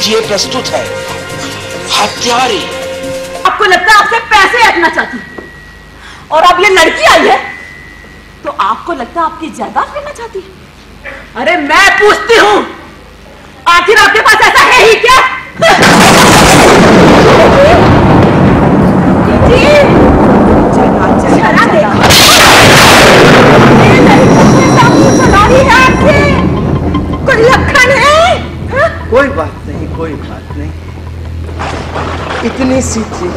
लीजिए, प्रस्तुत है हत्यारे। आपको लगता है आपसे पैसे हटना चाहती और अब ये लड़की आई है तो आपको लगता है आपकी जायदाद लेना चाहती है? अरे मैं पूछती हूँ, आखिर आपके पास ऐसा है ही क्या? जी चला देखो, चला रही है आपसे, कोई लक्षण है? कोई बात नहीं, कोई बात नहीं। इतनी सी थी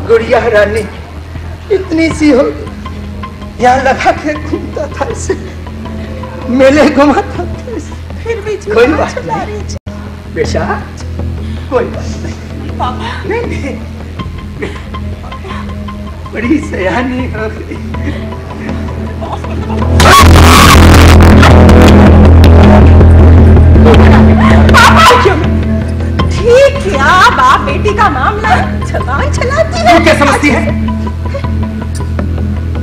गुड़िया रानी, इतनी सी हो गई, यहाँ लगा के घूमता था इसे, मेले घुमाता था इसे। फिर भी कोई बात नहीं बेटा, कोई बात नहीं। पापा नहीं, बड़ी सयानी हो गई। ठीक किया, बाप बेटी का मामला जबान चलाती है। तू क्या समझती है?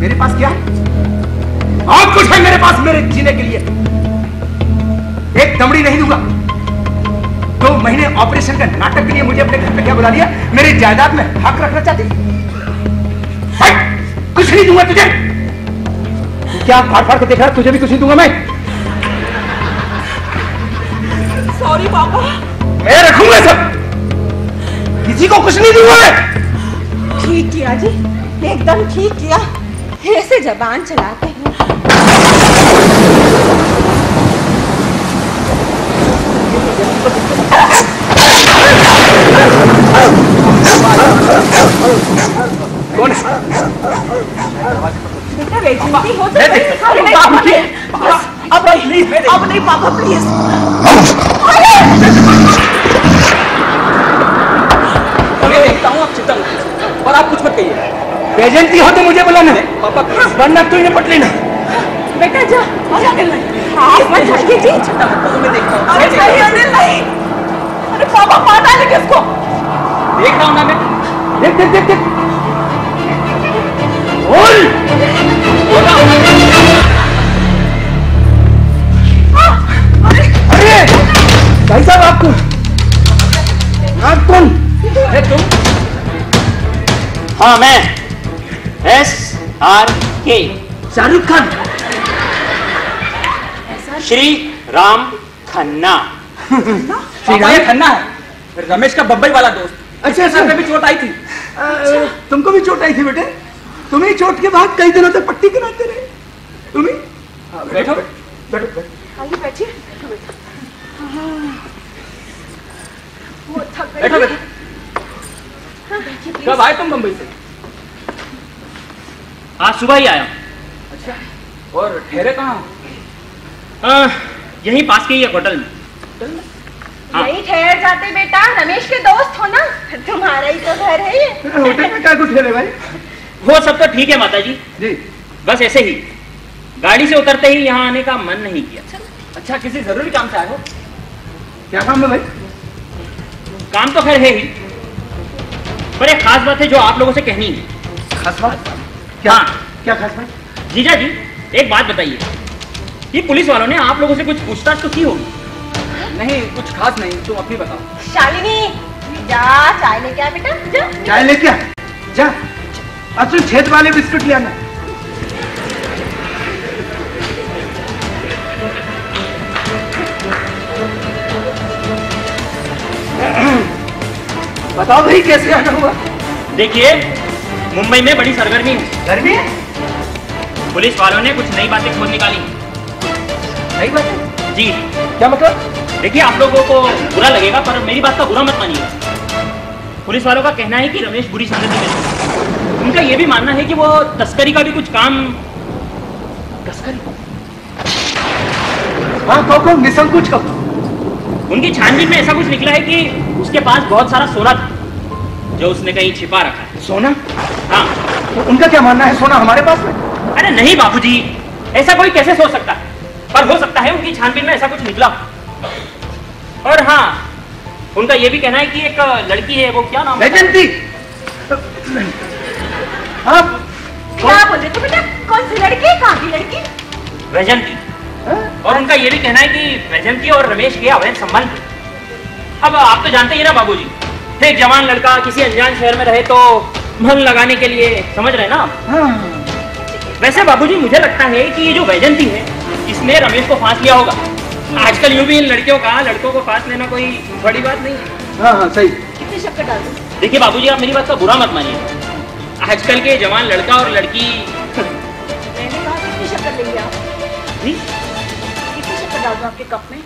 मेरे पास क्या है? और कुछ है मेरे पास मेरे जीने के लिए? एक दमड़ी नहीं दूंगा। 2 महीने ऑपरेशन का नाटक के लिए मुझे अपने घर पे क्या बुला लिया? मेरी जायदाद में हक रखना चाहती? कुछ नहीं दूंगा तुझे। तू क्या फाड़ फाड़ के देख रहा? तुझे भी कुछ नहीं दूंगा मैं। सॉरी पापा, मैं रखूंगा सब, किसी को कुछ नहीं दूंगा मैं। ठीक किया जी, एकदम ठीक किया, ऐसे जबान चलाते हैं। कौन है? बेटा बेटी हो तो अब नहीं पापा प्लीज। मैं देखता हूँ, आप चिंता मत कीजिए और आप कुछ मत कहिए। बेइज्जती हो तो मुझे बुलाना है पापा, वरना तू इन्हें पट लेना। बेटा जा, आप मत जाइए जी, चिंता मत करो, मैं देखता हूँ। अरे नहीं, अरे पापा मारना है किसको? देख रहा हूँ ना मैं। देख देख देख देख, बोल अरे भाई साहब, आप कौन? अरे तुम? हाँ मैं SRK, शाहरुख खान। श्री राम खन्ना। पापा ये खन्ना है, रमेश का बम्बई वाला दोस्त। अच्छा सर पे भी चोट आई थी। तुमको भी चोट आई थी बेटे? तुम्हें चोट के बाद कई दिनों तक पट्टी कराते रहे तुम्हें? बैठो बैठो। आइए बैठिए। बैठो बैठो। कब आए तुम बम्बई से? आज सुबह ही आया। अच्छा, और ठहरे कहाँ? यहीं पास के ही एक होटल में। हाँ। नहीं ठहर जाते बेटा, रमेश के दोस्त हो ना, तुम्हारा ही तो घर है ये। होटल में क्या कुछ ठहरे भाई? वो सब तो ठीक है माता जी, जी बस ऐसे ही गाड़ी से उतरते ही यहाँ आने का मन नहीं किया। अच्छा, किसी जरूरी काम से आए हो? क्या काम है भाई? काम तो खैर है ही, पर एक खास बात है जो आप लोगों से कहनी है। खास बात? क्या? हाँ। क्या खास बात? जीजा जी एक बात बताइए, ये पुलिस वालों ने आप लोगों से कुछ पूछताछ तो की होगी? नहीं, कुछ खास नहीं, तुम अपनी बताओ। शालिनी जा चाय लेके आ बेटा, जा। चाय लेके आ, जा। असल छेद वाले बिस्कुट ले आना। बताओ भाई कैसे आना हुआ? देखिए मुंबई में बड़ी सरगर्मी है। गर्मी है? पुलिस वालों ने कुछ नई बातें खोज निकाली। नई बात है? जी क्या मतलब? देखिए आप लोगों को बुरा लगेगा पर मेरी बात का बुरा मत मानिएगा। पुलिस वालों का कहना है कि रमेश बुरी संगति में है। उनका यह भी मानना है कि वो तस्करी का भी कुछ काम। तस्करी? हाँ कहो, निसंकोच कहो। उनकी छानबीन में ऐसा कुछ निकला है कि उसके पास बहुत सारा सोना था जो उसने कहीं छिपा रखा है। सोना? हाँ। तो उनका क्या मानना है सोना हमारे पास में? अरे नहीं बाबूजी, ऐसा कोई कैसे सोच सकता है, पर हो सकता है उनकी छानबीन में ऐसा कुछ निकला। और हाँ, उनका यह भी कहना है कि एक लड़की है, वो क्या नाम है? वैजंती। हाँ क्या बोल रहे थे बेटा? कौन सी लड़की? कहाँ की लड़की? वैजंती। और उनका यह भी कहना है कि वैजंती और रमेश के अवैध संबंध। अब आप तो जानते ही ना बाबूजी, एक जवान लड़का किसी अनजान शहर में रहे तो मन लगाने के लिए, समझ रहे ना आप? हाँ। वैसे बाबूजी मुझे लगता है कि ये जो वैजंती है इसने रमेश को फांस लिया होगा। आजकल यूं भी इन लड़कों को फांस लेना कोई बड़ी बात नहीं है। हाँ हाँ सही। कितनी शक्कर डाल दो? देखिए बाबूजी, आप मेरी बात का बुरा मत मानिए। आजकल के जवान लड़का और लड़की। मैंने कहा कितनी शक्कर लेंगे आप? जी? कितनी शक्कर डाल दो आपके कप में?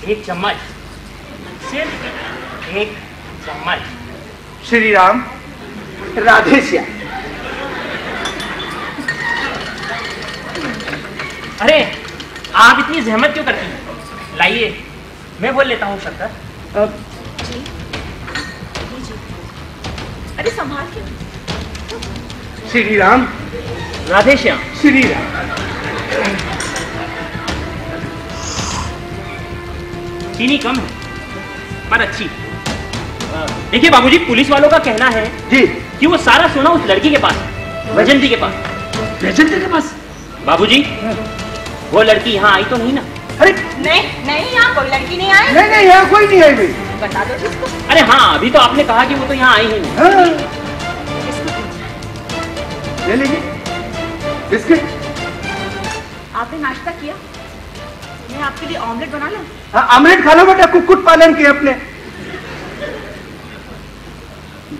1 चम्मच, सिर्फ 1 चम्मच। श्री राम, राधे श्याम। अरे आप इतनी जहमत क्यों करती हैं? लाइए मैं बोल लेता हूँ शक्कर। जी जी। अरे संभाल के। श्री राम, राधे श्याम। श्री राम। चीनी कम है पर अच्छी। देखिए बाबूजी, पुलिस वालों का कहना है जी कि वो सारा सोना उस लड़की के पास है, वैजंती के पास। वैजंती के पास? बाबूजी वो लड़की यहाँ आई तो नहीं ना? अरे नहीं यहाँ कोई लड़की नहीं आई। नहीं यहाँ कोई नहीं आई भाई। बता दो जिसको। अरे हाँ, अभी तो आपने कहा कि वो तो यहाँ आई ही नहीं। हाँ। इसको ले लीजिए बिस्किट। आपने नाश्ता किया? मैं आपके लिए ऑमलेट बना लूं? हाँ ऑमलेट खा लो बेटा, कुक्कुट पालन किए अपने।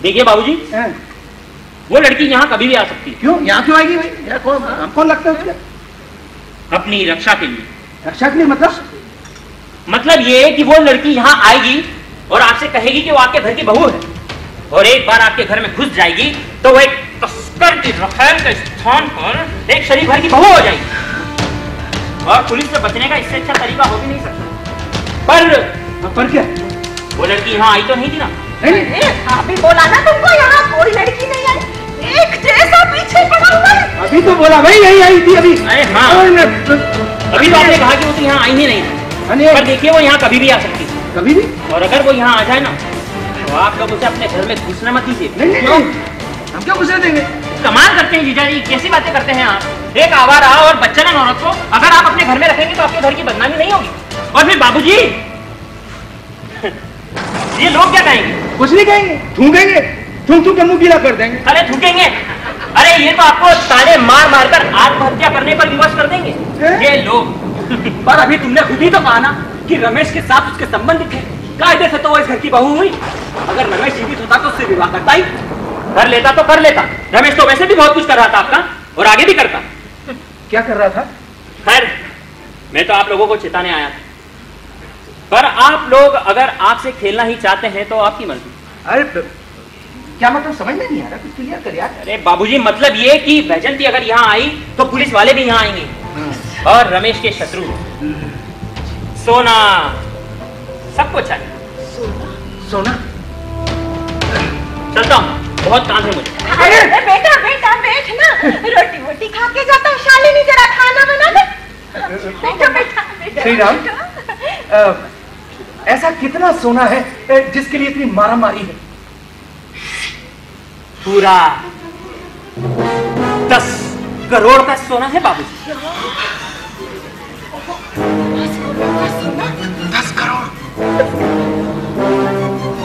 देखिए बाबूजी, हाँ। वो लड़की यहाँ कभी भी आ सकती है। क्यों? यहाँ क्यों आएगी भाई? यहाँ हमको लगता है उसके अपनी रक्षा के लिए। रक्षा के लिए? मतलब ये कि वो लड़की यहाँ आएगी और आपसे कहेगी कि वो आपके घर की बहू है, और एक बार आपके घर में घुस जाएगी तो वो एक तस्कर की रखैल के स्थान पर एक शरीफ घर की बहू हो जाएगी। और पुलिस से बचने का इससे अच्छा तरीका हो भी नहीं सकता। पर क्या? वो लड़की यहाँ आई तो नहीं थी ना? अभी बोला ना तुमको यहाँ कोई लड़की नहीं आई। एक जैसा पीछे पड़ा हुआ है। अभी तो बोला भाई यही आई थी अभी। अरे हाँ, अभी तो आपने कहा कि वो तो यहाँ आई ही नहीं थी। पर देखिए वो यहाँ कभी भी आ सकती है। कभी भी? और अगर वो यहाँ आ जाए ना तो आप लोग उसे अपने घर में घुसना मत दीजिए। नहीं हम क्यों घुसने देंगे? कमाल करते हैं जीजा जी, कैसी बातें करते हैं आप। एक आवारा और बच्चन औरत को अगर आप अपने घर में रखेंगे तो आपके घर की बदनामी नहीं होगी। और फिर बाबूजी ये लोग क्या कहेंगे? कुछ नहीं कहेंगे, थूकेंगे, थूक के मुंह गीला कर देंगे। अरे थूकेंगे? अरे ये तो आपको ताने मार मार कर आत्महत्या करने पर विवश कर देंगे ये लोग। पर अभी तुमने खुद ही तो कहा ना कि रमेश के साथ उसके संबंध थे। कायदे से तो वो इस घर की बहू हुई। अगर रमेश जीवित होता तो उससे विवाह करता ही। कर लेता तो कर लेता। रमेश तो वैसे भी बहुत कुछ कर रहा था आपका, और आगे भी करता। क्या कर रहा था? खैर मैं तो आप लोगों को चेताने आया था, पर आप लोग अगर आपसे खेलना ही चाहते हैं तो आपकी मर्जी। अरे क्या मतलब? समझ में नहीं आ रहा, कुछ क्लियर कर यार। अरे बाबूजी, मतलब ये कि वैजंती अगर यहाँ आई तो पुलिस वाले भी यहाँ आएंगे, और रमेश के शत्रु सोना सबको चाहिए। सोना? चलता हूँ, बहुत काम है मुझे। अरे बेटा बेटा बैठ ना, रोटी वोटी खा के जाता है। शालिनी जरा खाना बना दे। बेटा बेटा बेटा। श्री राम, ऐसा कितना सोना है जिसके लिए इतनी मारा मारी है? पूरा 10 करोड़ का सोना है बाबूजी। 10 करोड़?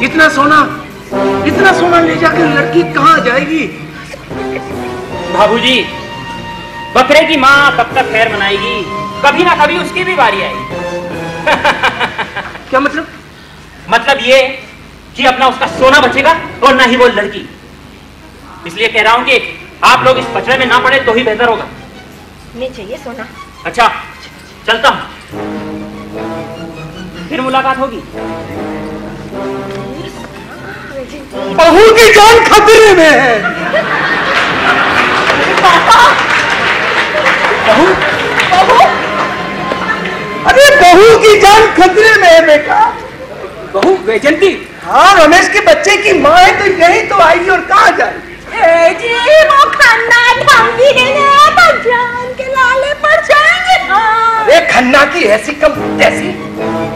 इतना सोना ले जाकर लड़की कहाँ जाएगी? बाबूजी, बकरे की माँ कब तक खैर मनाएगी? कभी ना कभी उसकी भी बारी आएगी। क्या मतलब? मतलब ये कि अपना उसका सोना बचेगा और ना ही वो लड़की। इसलिए कह रहा हूं कि आप लोग इस पचड़े में ना पड़े तो ही बेहतर होगा। नहीं चाहिए सोना। अच्छा चलता हूं, फिर मुलाकात होगी। बहू की जान खतरे में है। बहू? अरे बहू की जान खतरे में है बेटा। बहू वैजंती? हाँ, रमेश के बच्चे की माँ है तो यही तो आएगी और कहाँ जाएगी? जी वो खन्ना ढंगी है, जान के लाले पड़ जाएंगे। अरे खन्ना की ऐसी कम तैसी,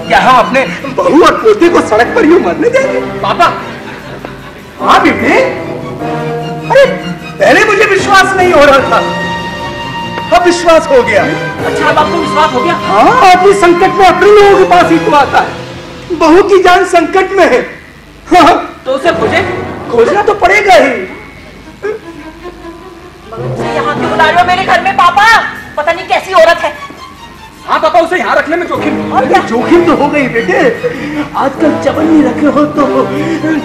क्या हम अपने बहू और पोती को सड़क पर यूं मरने देंगे? पापा। हाँ बेटे, अरे पहले मुझे विश्वास नहीं हो रहा था, अब विश्वास हो गया। अच्छा अब आपको विश्वास हो गया? हाँ, आदमी संकट में अपने लोगों के पास ही तो आता है। बहू की जान संकट में है। हाँ, तो उसे खोजे। खोजना तो पड़ेगा ही। मुझे यहाँ क्यों बुला रहे हो मेरे घर में पापा? पता नहीं कैसी औरत है। हाँ पापा, उसे यहाँ रखने में जोखिम। और क्या? जोखिम तो हो गई बेटे। आजकल चवन्नी रखे हो तो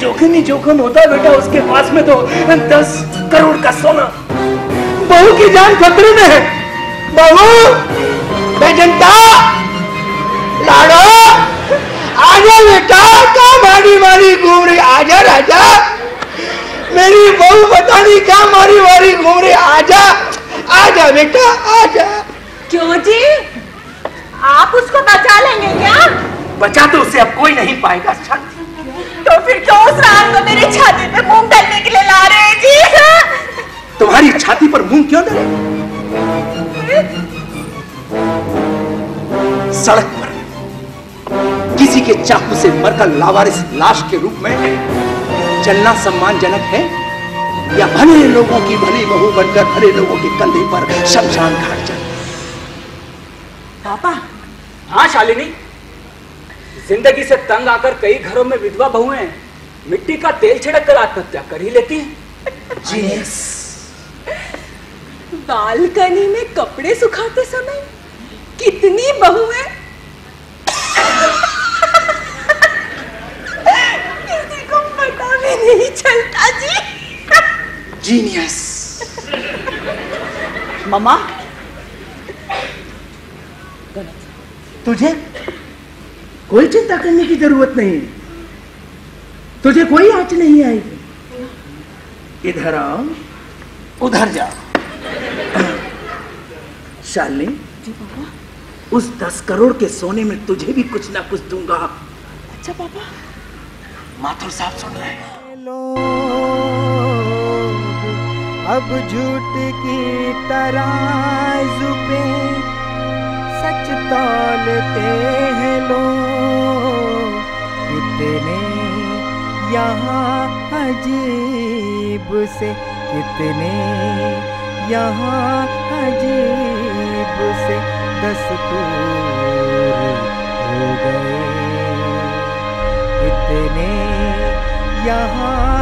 जोखिम ही जोखिम होता है बेटा। उसके पास में तो 10 करोड़ का सोना। बहू की जान खतरे में है। बहू, बेजंता, लाडो, आजा बेटा। क्या मारी मारी घूम रही? आजा राजा, मेरी बहू पता नहीं क्या मारी मारी घूम रही। आजा आजा बेटा, आजा। क्यों जी, आप उसको बचा लेंगे क्या? बचा तो उसे अब कोई नहीं पाएगा। तो फिर क्यों उस रात को मेरी छाती पे मूंग डालने के लिए ला रहे हैं जी? तुम्हारी छाती पर मूंग क्यों डाले? सड़क पर किसी के चाकू से मरकर लावारिस लाश के रूप में चलना सम्मानजनक है, या भले लोगों की भली बहू बनकर भले लोगों के कंधे पर शमशान घाट जाना? पापा। हाँ शालिनी, जिंदगी से तंग आकर कई घरों में विधवा बहुएं मिट्टी का तेल छिड़क कर आत्महत्या कर ही लेती हैं। जीनियस। बालकनी में कपड़े सुखाते समय कितनी बहुएं किसी को पता भी नहीं चलता जी। जीनियस। मम्मा, तुझे कोई चिंता करने की जरूरत नहीं। तुझे कोई आंच नहीं आएगी। इधर आओ, उधर जा। शालिनी, जी पापा। उस 10 करोड़ के सोने में तुझे भी कुछ ना कुछ दूंगा। अच्छा पापा। माथुर साहब सुन रहे हैं। अब झूठ की तराजू पे सच तौलते हैं लोग। कितने यहाँ अजीब से, कितने यहाँ अजीब से दस्तूर हो गए। कितने यहाँ